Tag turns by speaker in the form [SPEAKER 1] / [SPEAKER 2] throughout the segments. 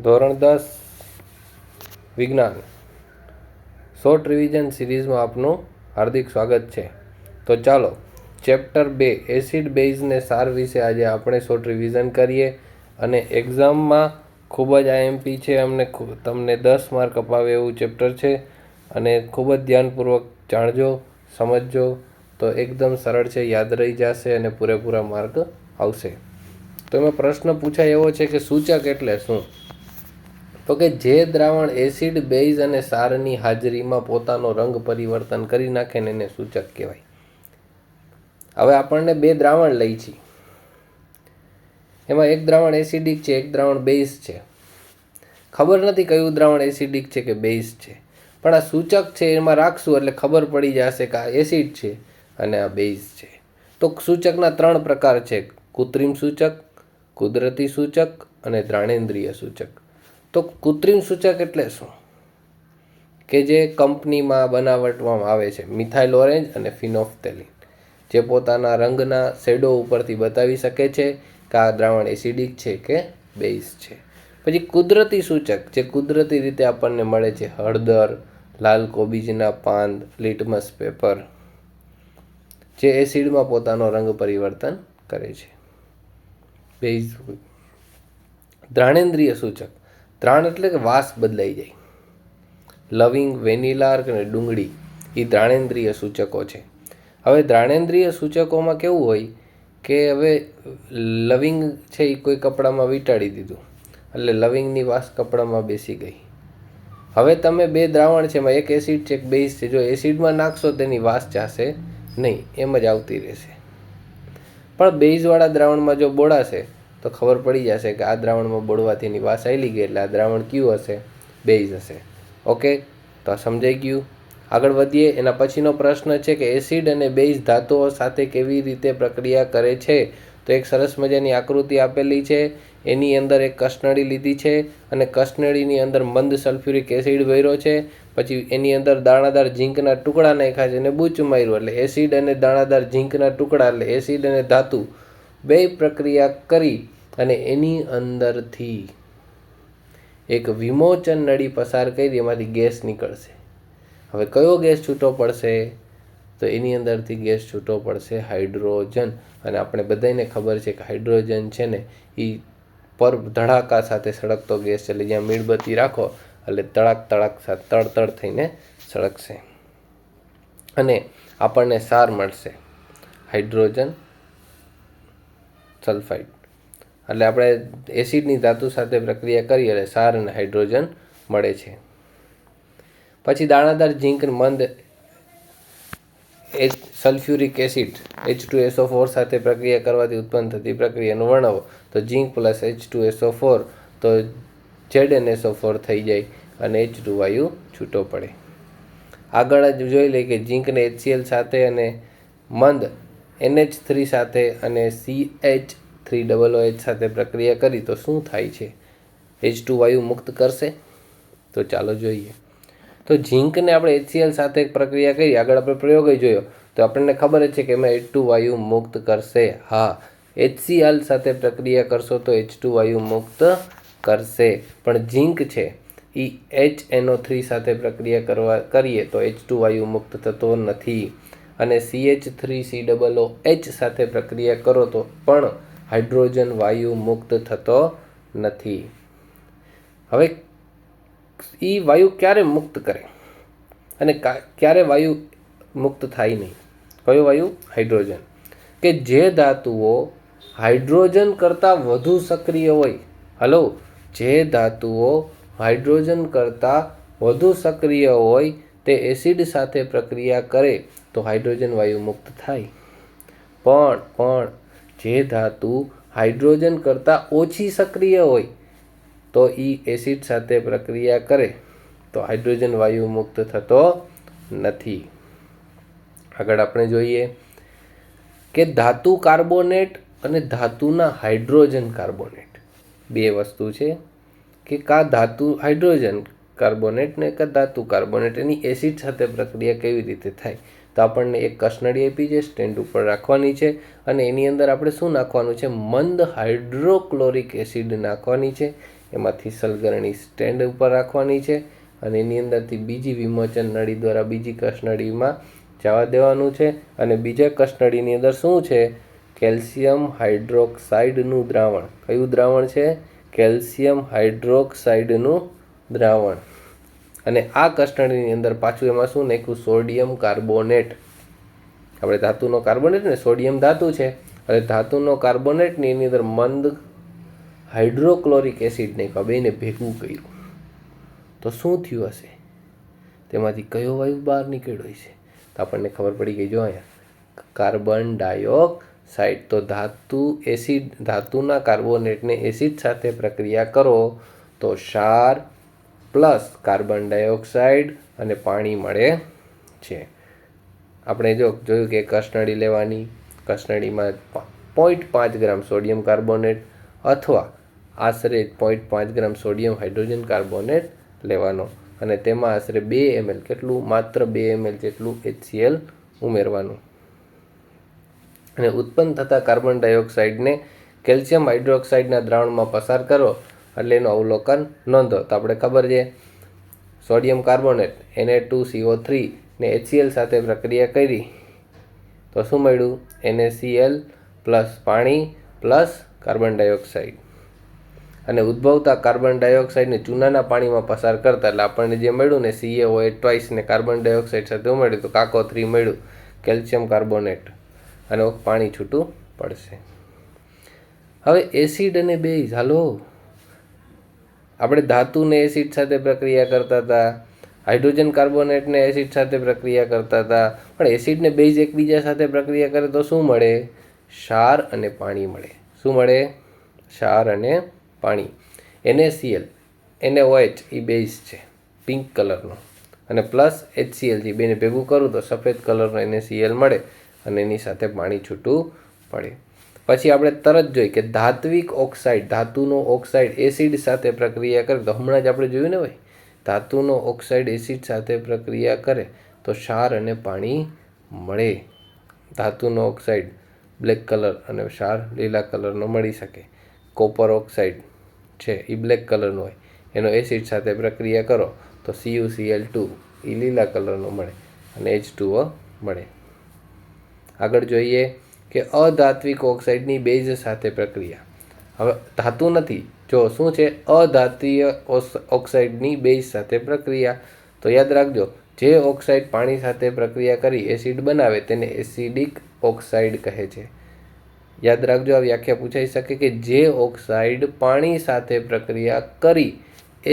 [SPEAKER 1] ધોરણ 10 વિજ્ઞાન short revision સિરીઝમાં આપનું હાર્દિક સ્વાગત છે. તો ચાલો ચેપ્ટર 2 એસિડ બેઝને સાર વિશે આજે આપણે શોર્ટ રિવિઝન કરીએ અને એક્ઝામમાં ખૂબ જ આઈએમપી છે. તમને 10 માર્ક અપાવે એવું ચેપ્ટર છે અને ખૂબ જ ધ્યાનપૂર્વક જાણજો, સમજજો તો એકદમ સરળ છે, યાદ રહી જશે અને પૂરેપૂરા માર્ક આવશે. તો એમાં પ્રશ્ન પૂછાય એવો છે કે સૂચક એટલે શું? તો કે જે દ્રાવણ એસિડ, બેઝ અને સારની હાજરીમાં પોતાનો રંગ પરિવર્તન કરી નાખે ને એને સૂચક કહેવાય. હવે આપણને બે દ્રાવણ લઈ છીએ, એમાં એક દ્રાવણ એસિડિક છે, એક દ્રાવણ બેઝ છે. ખબર નથી કયું દ્રાવણ એસિડિક છે કે બેઝ છે, પણ આ સૂચક છે એમાં રાખશું એટલે ખબર પડી જશે કે આ એસિડ છે અને આ બેઝ છે. તો સૂચકના 3 પ્રકાર છે: કૃત્રિમ સૂચક, કુદરતી સૂચક અને દ્રાણેન્દ્રિય સૂચક. તો કૃત્રિમ સૂચક એટલે શું? કે જે કંપનીમાં બનાવવામાં આવે છે, મિથાઇલ ઓરેન્જ અને ફિનોલ્ફથેલિન, જે પોતાના રંગના શેડો ઉપરથી બતાવી શકે છે કે આ દ્રાવણ એસિડિક છે કે બેઝ છે. પછી કુદરતી સૂચક, જે કુદરતી રીતે આપણને મળે છે, હળદર, લાલ કોબીજના પાન, લિટમસ પેપર, જે એસિડમાં પોતાનો રંગ પરિવર્તન કરે છે, બેઝ. દ્રાણેન્દ્રિય સૂચક, દ્રાણ એટલે કે વાસ બદલાઈ જાય. લવિંગ, વેનીલા અને ડુંગળી એ દ્રાણેન્દ્રિય સૂચકો છે. હવે દ્રાણેન્દ્રિય સૂચકોમાં કેવું હોય કે હવે લવિંગ છે એ કોઈ કપડામાં વીંટાળી દીધું એટલે લવિંગની વાસ કપડામાં બેસી ગઈ. હવે તમે બે દ્રાવણ છે, એમાં એક એસિડ છે, એક બેઝ છે. જો એસિડમાં નાખશો તેની વાસ જશે નહીં, એમ જ આવતી રહેશે. પણ બેઝવાળા દ્રાવણમાં જો બોળાશે તો ખબર પડી જશે કે આ દ્રાવણમાં બોળવાથી એની વાસ આવેલી ગઈ એટલે આ દ્રાવણ કયું હશે? બેઝ હશે. ઓકે, તો આ સમજાઈ ગયું. આગળ વધીએ. એના પછીનો પ્રશ્ન છે કે એસિડ અને બેઝ ધાતુઓ સાથે કેવી રીતે પ્રક્રિયા કરે છે? તો એક સરસ મજાની આકૃતિ આપેલી છે, એની અંદર એક કસનળી લીધી છે અને કસનળીની અંદર મંદ સલ્ફ્યુરિક એસિડ ભર્યો છે. પછી એની અંદર દાણાદાર ઝીંકના ટુકડા નાખ્યા છે અને બૂચ માર્યું એટલે એસિડ અને દાણાદાર ઝીંકના ટુકડા એટલે એસિડ અને ધાતુ બે પ્રક્રિયા કરી અને એની અંદરથી એક વિમોચન નળી પસાર કરી એમાંથી ગેસ નીકળશે. હવે કયો ગેસ છૂટો પડશે? તો એની અંદરથી ગેસ છૂટો પડશે હાઇડ્રોજન. અને આપણે બધાને ખબર છે કે હાઇડ્રોજન છે ને એ પર ધડાકા સાથે સળગતો ગેસ છે, એટલે જ્યાં મીણબત્તી રાખો એટલે તળાક તળાક સાથે તળતળ થઈને સળગશે અને આપણને સાર મળશે, હાઇડ્રોજન સલ્ફાઇડ. એટલે આપણે એસિડની ધાતુ સાથે પ્રક્રિયા કરીએ એટલે સાર અને હાઇડ્રોજન મળે છે. પછી દાણાદાર ઝીંક મંદ સલ્ફ્યુરિક એસિડ H2SO4 સાથે પ્રક્રિયા કરવાથી ઉત્પન્ન થતી પ્રક્રિયાનું વર્ણવો. તો ઝીંક પ્લસ H2SO4 તો ZnSO4 થઈ જાય અને H2 વાયુ છૂટો પડે. આગળ જ જોઈ લઈએ કે ઝીંકને HCl સાથે અને મંદ NH3 સાથે અને CH3OH સાથે પ્રક્રિયા કરી તો શું થાય છે? H2 વાયુ મુક્ત કરશે. તો ચાલો જોઈએ. તો ઝીંકને આપણે HCl સાથે પ્રક્રિયા કરી, આગળ આપણે પ્રયોગ જોયો તો આપણને ખબર જ છે કે એમાં H2 વાયુ મુક્ત કરશે. હા, HCl સાથે પ્રક્રિયા કરશો તો H2 વાયુ મુક્ત કરશે, પણ ઝીંક છે એ HNO3 સાથે પ્રક્રિયા કરીએ તો H2 વાયુ મુક્ત થતો નથી. અને CH3COOH સાથે પ્રક્રિયા કરો તો પણ હાઇડ્રોજન વાયુ મુક્ત થતો નથી. હવે એ વાયુ ક્યારે મુક્ત કરે અને ક્યારે વાયુ મુક્ત થાય નહીં? કયો વાયુ? હાઇડ્રોજન. કે જે ધાતુઓ હાઇડ્રોજન કરતાં વધુ સક્રિય હોય, હલો, જે ધાતુઓ હાઇડ્રોજન કરતાં વધુ સક્રિય હોય તે એસિડ સાથે પ્રક્રિયા કરે તો હાઇડ્રોજન વાયુ મુક્ત થાય. પણ જે ધાતુ હાઇડ્રોજન કરતાં ઓછી સક્રિય હોય તો એ એસિડ સાથે પ્રક્રિયા કરે તો હાઇડ્રોજન વાયુ મુક્ત થતો નથી. આગળ આપણે જોઈએ કે ધાતુ કાર્બોનેટ અને ધાતુના હાઇડ્રોજન કાર્બોનેટ બે વસ્તુ છે. કે કા ધાતુ હાઇડ્રોજન કાર્બોનેટ ને કા ધાતુ કાર્બોનેટ, એની એસિડ સાથે પ્રક્રિયા કેવી રીતે થાય? તો આપણને એક કસનળી આપી છે, સ્ટેન્ડ ઉપર રાખવાની છે અને એની અંદર આપણે શું નાખવાનું છે? મંદ હાઇડ્રોક્લોરિક એસિડ નાખવાની છે. એમાંથી સલગરણી સ્ટેન્ડ ઉપર રાખવાની છે અને એની અંદરથી બીજી વિમોચન નળી દ્વારા બીજી કસનળીમાં જવા દેવાનું છે. અને બીજા કસનળીની અંદર શું છે? કેલ્શિયમ હાઇડ્રોક્સાઇડનું દ્રાવણ. કયું દ્રાવણ છે? કેલ્શિયમ હાઇડ્રોક્સાઇડનું દ્રાવણ. અને આ કસનળીની અંદર પાછું એમાં શું નાખ્યું? Sodium carbonate. આપણે ધાતુનો કાર્બોનેટ ને, સોડિયમ ધાતુ છે, અને ધાતુનો કાર્બોનેટની એની અંદર મંદ હાઇડ્રોક્લોરિક એસિડ નાખ્યું. બેને ભેગું કર્યું તો શું થયું હશે? તેમાંથી કયો વાયુ બહાર નીકળ્યો છે? તો આપણને ખબર પડી ગઈ. જો અહીંયા કાર્બન ડાયોક્સાઇડ. તો ધાતુના કાર્બોનેટને એસિડ સાથે પ્રક્રિયા કરો તો ક્ષાર પ્લસ કાર્બન ડાયોક્સાઇડ અને પાણી મળે છે. આપણે જોયું કે કસનળી લેવાની, કસનળીમાં 0.5 ગ્રામ સોડિયમ કાર્બોનેટ અથવા આશરે 0.5 ગ્રામ સોડિયમ હાઇડ્રોજન કાર્બોનેટ લેવાનો અને તેમાં આશરે 2 ml કેટલું? માત્ર 2 ml જેટલું HCl ઉમેરવાનું. અને ઉત્પન્ન થતા કાર્બન ડાયોક્સાઇડને કેલ્શિયમ હાઇડ્રોક્સાઇડના દ્રાવણમાં પસાર કરો એટલે એનું અવલોકન નોંધો. તો આપણે ખબર છે સોડિયમ કાર્બોનેટ Na2CO3 ને HCl સાથે પ્રક્રિયા કરી તો શું મળ્યું? NaCl પ્લસ પાણી પ્લસ કાર્બન ડાયોક્સાઇડ. અને ઉદ્ભવતા કાર્બન ડાયોક્સાઇડને ચૂનાના પાણીમાં પસાર કરતા એટલે આપણને જે મળ્યું ને CaOH ટ્વાઇસ ને કાર્બન ડાયોક્સાઇડ સાથે ઉમેર્યું તો CaCO3 મળ્યું, કેલ્શિયમ કાર્બોનેટ, અને પાણી છૂટું પડશે. હવે એસિડ અને બેઝ. હાલો, આપણે ધાતુને એસિડ સાથે પ્રક્રિયા કરતા હતા, હાઇડ્રોજન કાર્બોનેટને એસિડ સાથે પ્રક્રિયા કરતા હતા, પણ એસિડ ને બેઝ એકબીજા સાથે પ્રક્રિયા કરે તો શું મળે? ક્ષાર અને પાણી મળે. શું મળે? ક્ષાર અને પાણી. NaCl, NaOH એ બેઝ છે પિંક કલરનો, અને પ્લસ HCl જે બેને ભેગું કરું તો સફેદ કલરનો NaCl મળે અને એની સાથે પાણી છૂટું પડે. પછી આપણે તરત જોઈ કે ધાત્વિક ઓક્સાઇડ, ધાતુનો ઓક્સાઇડ એસિડ સાથે પ્રક્રિયા કરે તો હમણાં જ આપણે જોયું ને ભાઈ, ધાતુનો ઓક્સાઇડ એસિડ સાથે પ્રક્રિયા કરે તો ક્ષાર અને પાણી મળે. ધાતુનો ઓક્સાઇડ બ્લેક કલર અને ક્ષાર લીલા કલરનો મળી શકે. કોપર ઓક્સાઇડ છે એ બ્લેક કલરનો હોય, એનો એસિડ સાથે પ્રક્રિયા કરો તો CuCl2 એ લીલા કલરનો મળે અને H2O મળે. આગળ જોઈએ કે અધાત્વિક ઓક્સાઇડની બેઝ સાથે પ્રક્રિયા. હવે ધાતુ નથી, જો શું છે? અધાત્વીય ઓક્સાઇડની બેઝ સાથે પ્રક્રિયા. તો યાદ રાખજો, જે ઓક્સાઇડ પાણી સાથે પ્રક્રિયા કરી એસિડ બનાવે તેને એસિડિક ઓક્સાઇડ કહે છે. યાદ રાખજો, આ વ્યાખ્યા પૂછાઈ શકે કે જે ઓક્સાઇડ પાણી સાથે પ્રક્રિયા કરી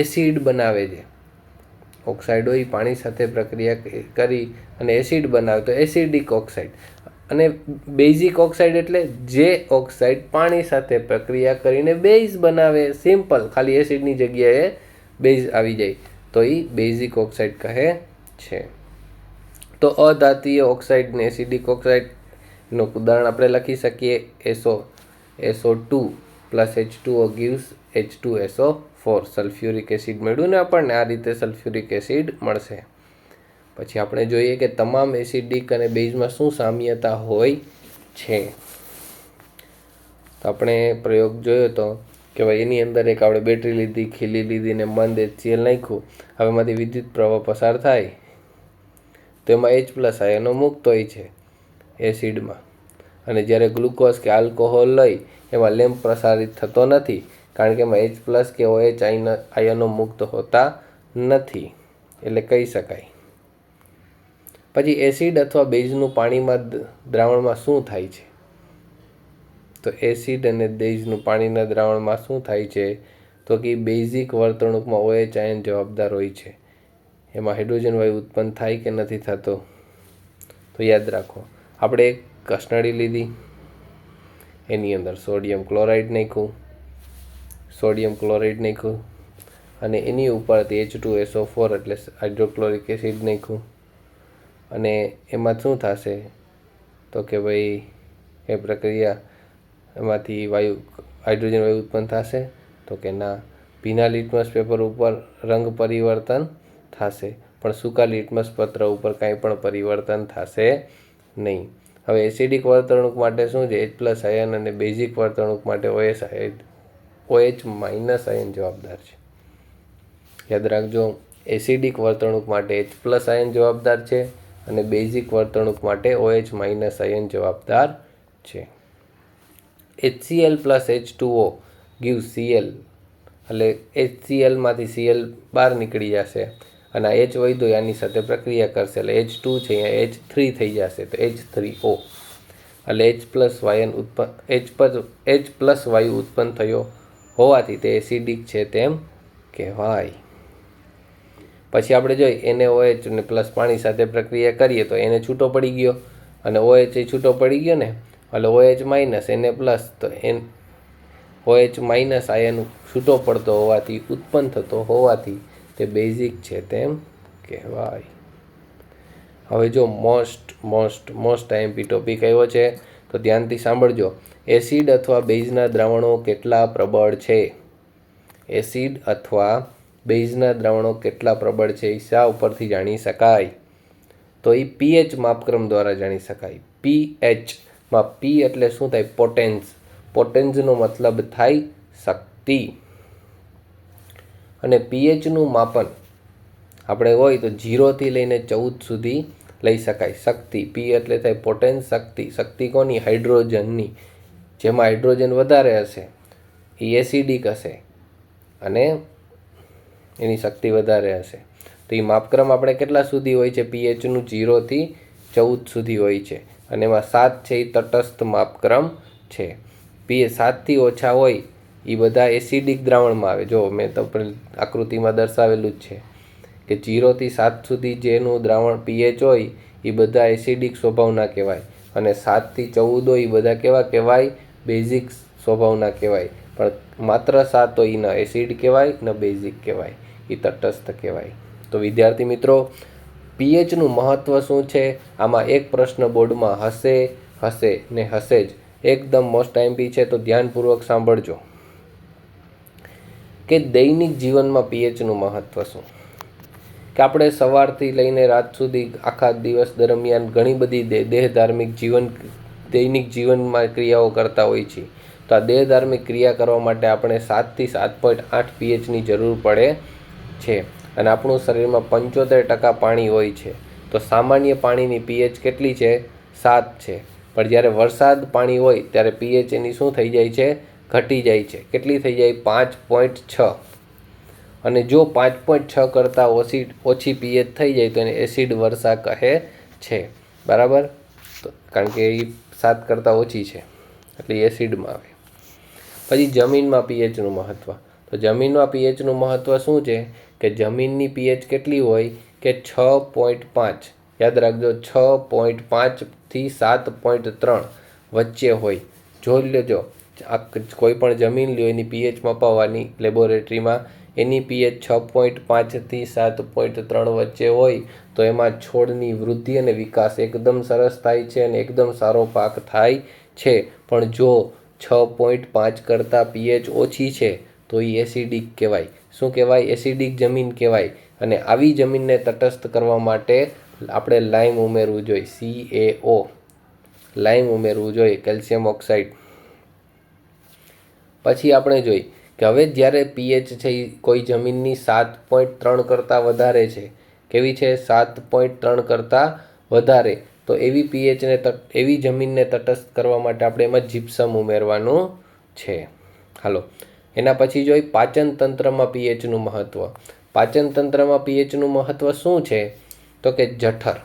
[SPEAKER 1] એસિડ બનાવે છે, ઓક્સાઇડ હોય પાણી સાથે પ્રક્રિયા કરી અને એસિડ બનાવે તો એસિડિક ઓક્સાઇડ. અને બેઝિક ઓક્સાઇડ એટલે જે ઓક્સાઇડ પાણી સાથે પ્રક્રિયા કરીને બેઝ બનાવે. સિમ્પલ, ખાલી એસિડની જગ્યાએ બેઝ આવી જાય તો એ બેઝિક ઓક્સાઇડ કહે છે. તો અધાત્વીય ઓક્સાઇડને એસિડિક ઓક્સાઇડનું ઉદાહરણ આપણે લખી શકીએ. SO2 plus H2O gives H2SO4. Sulphuric acid મળ્યું ને આપણને, આ રીતે સલ્ફ્યુરિક એસિડ મળશે. પછી આપણે જોઈએ કે તમામ એસિડિક અને બેઝમાં શું સામ્યતા હોય છે. તો આપણે પ્રયોગ જોયો તો કે ભાઈ એની અંદર એક આપણે બેટરી લીધી, ખીલી લીધી ને મંદ HCl નાખ્યું. હવે એમાંથી વિદ્યુત પ્રવાહ પસાર થાય તો એમાં H+ આયનો મુક્ત હોય છે એસિડમાં, અને જ્યારે ગ્લુકોઝ કે આલ્કોહોલ લઈ એમાં લેમ્પ પ્રસારિત થતો નથી કારણ કે એમાં H+ કે OH આયનો મુક્ત હોતા નથી, એટલે કહી શકાય. પછી એસિડ અથવા બેઝનું પાણીમાં દ્રાવણમાં શું થાય છે? તો એસિડ અને બેઝનું પાણીના દ્રાવણમાં શું થાય છે? તો કે બેઝિક વર્તણૂકમાં OH આયન જવાબદાર હોય છે. એમાં હાઇડ્રોજન વાયુ ઉત્પન્ન થાય કે નથી થતો? તો યાદ રાખો, આપણે એક કસનળી લીધી, એની અંદર સોડિયમ ક્લોરાઇડ નાખ્યું અને એની ઉપરથી H2SO4 એટલે હાઇડ્રોક્લોરિક એસિડ નાખ્યું. અને એમાં શું થશે? તો કે ભાઈ એ પ્રક્રિયા એમાંથી હાઇડ્રોજન વાયુ ઉત્પન્ન થશે? તો કે ના. ભીના લિટમસ પેપર ઉપર રંગ પરિવર્તન થશે. પણ સૂકા લિટમસ પત્ર ઉપર કાંઈ પણ પરિવર્તન થશે નહીં. હવે એસિડિક વર્તણૂક માટે શું છે? H+ આયન અને બેઝિક વર્તણૂક માટે OH- આયન જવાબદાર છે. યાદ રાખજો, એસિડિક વર્તણૂક માટે H+ આયન જવાબદાર છે અને બેઝિક વર્તણૂક માટે OH- આયન જવાબદાર છે. HCl + H2O gives Cl, એટલે HCl માંથી Cl બહાર નીકળી જશે અને આ H વધ્યો આની સાથે પ્રક્રિયા કરશે એટલે H2 છે અહીંયા H3 થઈ જશે તો H3O, એટલે H+ વાયુ ઉત્પન્ન થયો હોવાથી તે એસિડિક છે તેમ કહેવાય. પછી આપણે જોઈએ NaOH અને પ્લસ પાણી સાથે પ્રક્રિયા કરીએ તો એને છૂટો પડી ગયો અને OH એ છૂટો પડી ગયો ને, એટલે OH- Na+, તો OH- આયન છૂટો પડતો હોવાથી ઉત્પન્ન થતો હોવાથી તે બેઝિક છે તેમ કહેવાય. હવે જો મોસ્ટ IMP ટોપિક આવ્યો છે તો ધ્યાનથી સાંભળજો. એસિડ અથવા બેઝના દ્રાવણો કેટલા પ્રબળ છે? એસિડ અથવા બેઝના દ્રાવણો કેટલા પ્રબળ છે એ શા ઉપરથી જાણી શકાય? તો એ pH માપક્રમ દ્વારા જાણી શકાય. pH માં P એટલે શું થાય? પોટેન્સ. પોટેન્સનો મતલબ થાય શક્તિ. અને pHનું માપન આપણે હોય તો 0 થી લઈને 14 સુધી લઈ શકાય. શક્તિ, P એટલે થાય પોટેન્સ, શક્તિ. શક્તિ કોની? હાઇડ્રોજનની. જેમાં હાઇડ્રોજન વધારે હશે એ એસિડિક હશે અને એની શક્તિ વધારે હશે. તો એ માપક્રમ આપણે કેટલા સુધી હોય છે? pHનું 0 થી 14 સુધી હોય છે અને એમાં 7 છે એ તટસ્થ માપક્રમ છે. pH 7 થી ઓછા હોય એ બધા એસિડિક દ્રાવણમાં આવે. જો મેં તો આકૃતિમાં દર્શાવેલું જ છે કે 0 થી 7 સુધી જેનું દ્રાવણ pH હોય એ બધા એસિડિક સ્વભાવના કહેવાય અને 7 થી 14 હોય એ બધા કેવા કહેવાય? બેઝિક સ્વભાવના કહેવાય. પણ માત્ર 7 હોય એ ન એસિડ કહેવાય ન બેઝિક કહેવાય, એ તટસ્થ કહેવાય. તો વિદ્યાર્થી મિત્રો, pHનું મહત્ત્વ શું છે? આમાં એક પ્રશ્ન બોર્ડમાં હશે ને હશે જ. એકદમ મોસ્ટ IMP છે તો ધ્યાનપૂર્વક સાંભળજો કે દૈનિક જીવનમાં pHનું મહત્ત્વ શું. કે આપણે સવારથી લઈને રાત સુધી આખા દિવસ દરમિયાન ઘણી બધી દેહધાર્મિક દૈનિક જીવનમાં ક્રિયાઓ કરતા હોય છે. તો આ દેહધાર્મિક ક્રિયા કરવા માટે આપણે 7 થી 7.8 pHની જરૂર પડે છે અને આપણું શરીરમાં 75% પાણી હોય છે. તો સામાન્ય પાણીની pH કેટલી છે? 7 છે. પણ જ્યારે વરસાદ પાણી હોય ત્યારે pH એની શું થઈ જાય છે? ઘટી જાય છે. કેટલી થઈ જાય? 5.6. અને જો 5.6 કરતાં ઓછી pH થઈ જાય તો એને એસિડ વર્ષા કહે છે. બરાબર? તો કારણ કે એ 7 કરતાં ઓછી છે એટલે એસિડમાં આવે. પછી જમીનમાં pHનું મહત્ત્વ. તો જમીનમાં pHનું મહત્ત્વ શું છે? કે જમીનની pH કેટલી હોય? કે 6.5. યાદ રાખજો, 6.5 થી 7.3 વચ્ચે હોય. જોઈ લેજો, કોઈ પણ જમીન લ્યો એની pH મપાવવાની લેબોરેટરીમાં, એની pH 6.5 થી 7.3 વચ્ચે હોય તો એમાં છોડની વૃદ્ધિ અને વિકાસ એકદમ સરસ થાય છે અને એકદમ સારો પાક થાય છે. પણ જો 6.5 કરતાં pH ઓછી છે તો એ એસિડિક કહેવાય. શું કહેવાય? એસિડિક જમીન કહેવાય. અને આવી જમીનને તટસ્થ કરવા માટે આપણે લાઇમ ઉમેરવું જોઈએ. CaO લાઇમ ઉમેરવું જોઈએ, કેલ્શિયમ ઓક્સાઇડ. પછી આપણે જોઈ કે હવે જ્યારે pH છે એ કોઈ જમીનની 7.3 કરતાં વધારે છે. કેવી છે? 7.3 કરતાં વધારે. તો એવી જમીનને તટસ્થ કરવા માટે આપણે એમાં જીપ્સમ ઉમેરવાનું છે. હાલો, એના પછી જોઈ પાચન તંત્રમાં pHનું મહત્ત્વ. પાચન તંત્રમાં pHનું મહત્ત્વ શું છે? તો કે જઠર.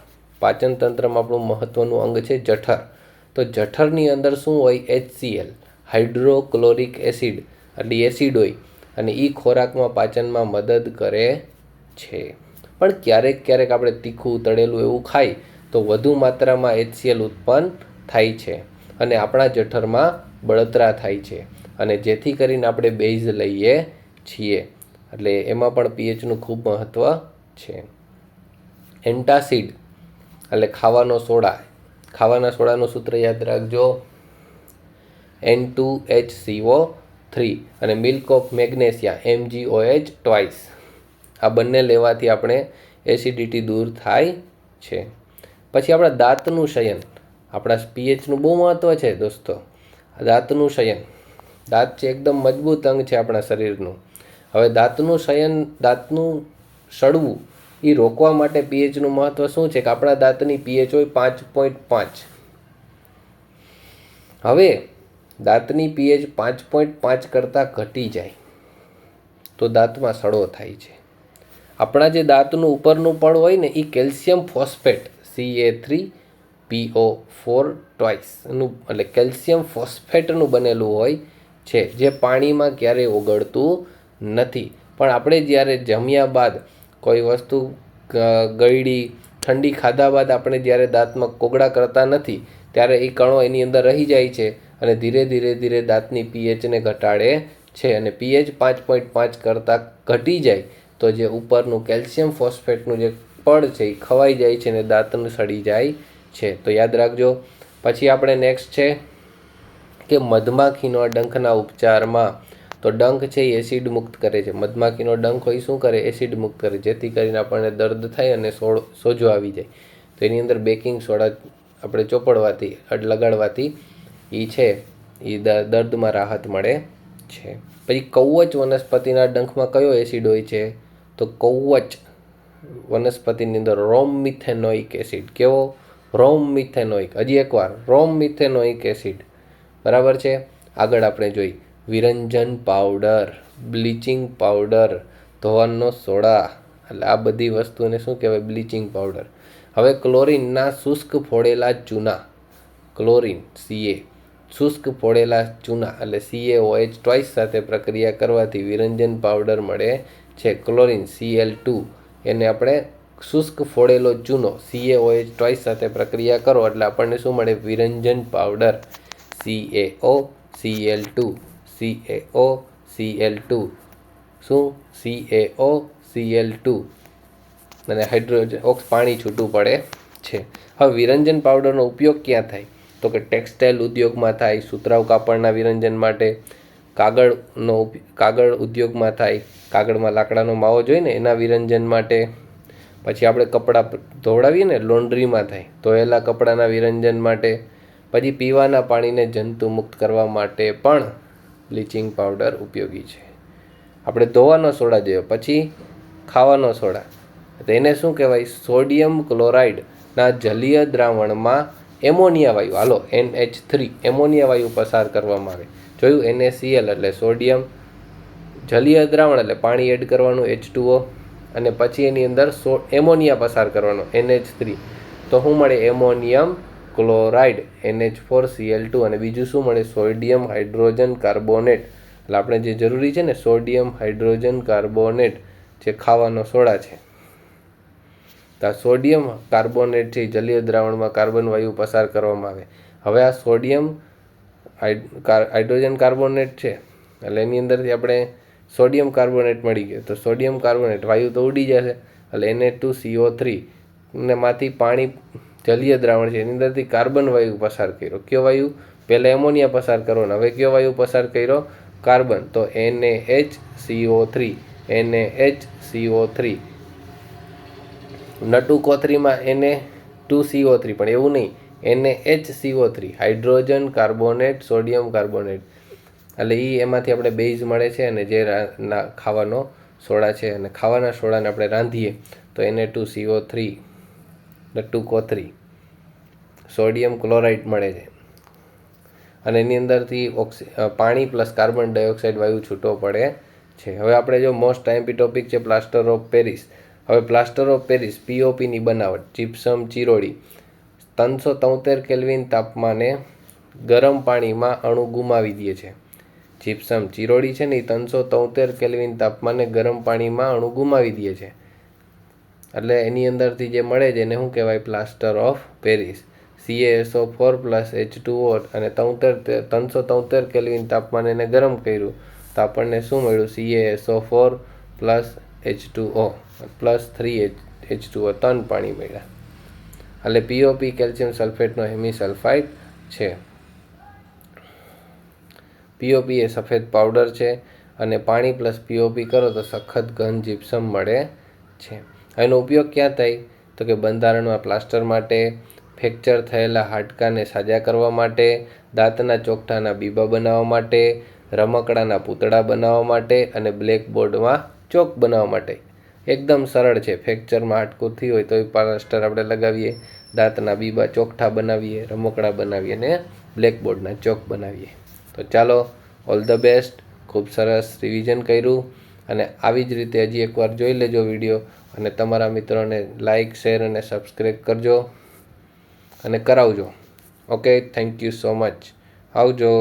[SPEAKER 1] પાચન તંત્રમાં આપણું મહત્ત્વનું અંગ છે જઠર. તો જઠરની અંદર શું હોય? HCl, હાઇડ્રોક્લોરિક એસિડ, એટલે એસિડ હોય અને એ ખોરાકમાં પાચનમાં મદદ કરે છે. પણ ક્યારેક આપણે તીખું તળેલું એવું ખાઈ તો વધુ માત્રામાં HCl ઉત્પન્ન થાય છે અને આપણા જઠરમાં બળતરા થાય છે અને જેથી કરીને આપણે બેઝ લઈએ છીએ. એટલે એમાં પણ pHનું ખૂબ મહત્ત્વ છે. એન્ટાસિડ એટલે ખાવાનો સોડા. ખાવાના સોડાનું સૂત્ર યાદ રાખજો, N2HCO3 અને મિલ્ક ઓફ મેગ્નેશિયા MgOH2. આ બંને લેવાથી આપણે એસિડિટી દૂર થાય છે. પછી આપણા દાંતનું શયન, આપણા પીએચનું બહુ મહત્ત્વ છે દોસ્તો. દાંતનું શયન, દાંત છે એકદમ મજબૂત અંગ છે આપણા શરીરનું. હવે દાંતનું શયન, દાંતનું સડવું એ રોકવા માટે પીએચનું મહત્ત્વ શું છે કે આપણા દાંતની પીએચ હોય 5.5. હવે દાંતની પીએચ 5.5 કરતાં ઘટી જાય તો દાંતમાં સડો થાય છે. આપણા જે દાંતનું ઉપરનું પડ હોય ને એ કેલ્શિયમ ફોસ્ફેટ Ca3PO4 ટ્વાઇસનું એટલે કેલ્શિયમ ફોસ્ફેટનું બનેલું હોય છે, જે પાણીમાં ક્યારેય ઓગળતું નથી. પણ આપણે જ્યારે જમ્યા બાદ કોઈ વસ્તુ ગળી ઠંડી ખાધા બાદ આપણે જ્યારે દાંતમાં કોગળા કરતા નથી ત્યારે એ કણો એની અંદર રહી જાય છે અને ધીરે ધીરે દાંતની પીએચને ઘટાડે છે. અને પીએચ 5.5 કરતાં ઘટી જાય તો જે ઉપરનું કેલ્શિયમ ફોસ્ફેટનું જે પડ છે એ ખવાઈ જાય છે અને દાંતનું સડી જાય છે. તો યાદ રાખજો. પછી આપણે નેક્સ્ટ છે કે મધમાખીનો ડંખના ઉપચારમાં, તો ડંખ છે એ એસિડ મુક્ત કરે છે. મધમાખીનો ડંખ હોય શું કરે? એસિડ મુક્ત કરે, જેથી કરીને આપણને દર્દ થાય અને સોજો આવી જાય. તો એની અંદર બેકિંગ સોડા આપણે ચોપડવાથી લગાડવાથી એ છે એ દર્દમાં રાહત મળે છે. પછી કૌવચ વનસ્પતિના ડંખમાં કયો એસિડ હોય છે? તો કૌવચ વનસ્પતિની અંદર રોમમિથેનોઇક એસિડ. કેવો? રોમમિથેનોઇક. હજી એકવાર, રોમમિથેનોઇક એસિડ. બરાબર છે. આગળ આપણે જોઈ વિરંજન પાવડર, બ્લીચિંગ પાવડર, ધોવાણનો સોડા, એટલે આ બધી વસ્તુને શું કહેવાય? Bleaching powder. હવે ક્લોરીનના શુષ્ક ફોડેલા ચૂના, ક્લોરીન Ca, શુષ્ક ફોડેલા ચૂના એટલે CaOH ટ્વાઇસ સાથે પ્રક્રિયા કરવાથી વિરંજન પાવડર મળે છે. ક્લોરીન Cl2 એને આપણે શુષ્ક ફોડેલો ચૂનો CaOH ટ્વાઇસ સાથે પ્રક્રિયા કરો એટલે આપણને શું મળે? વિરંજન પાવડર. CaOCl2, CaOCl2, શું? CaOCl2 અને હાઇડ્રોજન પાણી છૂટું પડે છે. હવે વિરંજન પાવડરનો ઉપયોગ ક્યાં થાય? તો કે ટેક્સટાઇલ ઉદ્યોગમાં થાય, સુતરાઉ કાપડના વિરંજન માટે, કાગળ ઉદ્યોગમાં થાય, કાગળમાં લાકડાનો માવો જોઈએ ને એના વિરંજન માટે. પછી આપણે કપડાં ધોવડાવીએ ને લોન્ડ્રીમાં થાય, ધોયેલા કપડાના વિરંજન માટે. પછી પીવાના પાણીને જંતુ મુક્ત કરવા માટે પણ બ્લીચિંગ પાવડર ઉપયોગી છે. આપણે ધોવાનો સોડા જોયો, પછી ખાવાનો સોડા, તો એને શું કહેવાય? સોડિયમ ક્લોરાઇડના જલીય દ્રાવણમાં એમોનિયા વાયુ, હાલો NH3 એમોનિયા વાયુ પસાર કરવામાં આવે. જોયું? NaCl એટલે સોડિયમ, જલીય દ્રાવણ એટલે પાણી એડ કરવાનું H2O, અને પછી એની અંદર એમોનિયા પસાર કરવાનો NH3. તો શું મળે? Ammonium chloride NH4Cl2. અને બીજું શું મળે? Sodium hydrogen carbonate. એટલે આપણે જે જરૂરી છે ને સોડિયમ હાઇડ્રોજન કાર્બોનેટ, જે ખાવાનો સોડા છે. તો આ સોડિયમ કાર્બોનેટ છે જલીય દ્રાવણમાં કાર્બન વાયુ પસાર કરવામાં આવે. હવે આ સોડિયમ હાઇડ્રોજન કાર્બોનેટ છે એટલે એની અંદરથી આપણે સોડિયમ કાર્બોનેટ મળી ગયો. તો સોડિયમ કાર્બોનેટ વાયુ તો ઉડી જશે એટલે Na2CO3 ને માંથી પાણી જલીય દ્રાવણ છે એની અંદરથી કાર્બન વાયુ પસાર કર્યો. કયો વાયુ? પહેલાં એમોનિયા પસાર કરવાનો, હવે કયો વાયુ પસાર કર્યો? કાર્બન. તો NaHCO3, NaHCO3. નટુ કોથરીમાં Na2CO3, પણ એવું નહીં, NaHCO3 hydrogen carbonate, sodium carbonate. એટલે એમાંથી આપણે બેઝ મળે છે અને જે ખાવાનો સોડા છે, અને ખાવાના સોડાને આપણે રાંધીએ તો Na2CO3 નટુ કોથરી, સોડિયમ ક્લોરાઇડ મળે છે અને એની અંદરથી પાણી પ્લસ કાર્બન ડાયોક્સાઇડ વાયુ છૂટો પડે છે. હવે આપણે જો મોસ્ટ આઈએમપી ટોપિક છે પ્લાસ્ટર ઓફ પેરિસ. હવે પ્લાસ્ટર ઓફ પેરિસ POPની બનાવટ, જીપ્સમ ચિરોડી, 373 કેલ્વિન તાપમાને ગરમ પાણીમાં અણુ ગુમાવી દે છે. જીપ્સમ ચિરોડી છે ને એ 373 કેલ્વિન તાપમાને ગરમ પાણીમાં અણુ ગુમાવી દે છે. એટલે એની અંદરથી જે મળે છે એને શું કહેવાય? Plaster of Paris. CaSO4 + H2O અને 373 કેલ્વિન તાપમાને એને ગરમ કર્યું તો આપણને શું મળ્યું? CaSO4 + H2O + 3H2O, 3 પાણી મળ્યા. એટલે POP કેલ્શિયમ સલ્ફેટનો હેમિસલ્ફાઇડ છે. POP એ સફેદ પાવડર છે અને પાણી પ્લસ POP કરો તો સખત ઘન જીપ્સમ મળે છે. એનો ઉપયોગ ક્યાં થાય તો કે બંધારણમાં પ્લાસ્ટર માટે, ફ્રેક્ચર થયેલા હાડકાને સાજા કરવા માટે, દાંતના ચોકઠાના બીબા બનાવવા માટે, રમકડાના પૂતળા બનાવવા માટે અને બ્લેકબોર્ડમાં ચોક બનાવવા માટે. એકદમ સરળ છે. ફ્રેક્ચરમાં હાડકું થયું હોય તો એ પ્લાસ્ટર આપણે લગાવીએ, દાંતના બીબા ચોકઠા બનાવીએ, રમકડા બનાવીએ અને બ્લેકબોર્ડના ચોક બનાવીએ. તો ચાલો, ઓલ ધ બેસ્ટ. ખૂબ સરસ રિવિઝન કર્યું અને આવી જ રીતે હજી એકવાર જોઈ લેજો વિડીયો અને તમારા મિત્રોને લાઇક, શેર અને સબસ્ક્રાઈબ કરજો અને કરાવજો. Okay, thank you so much. આવજો.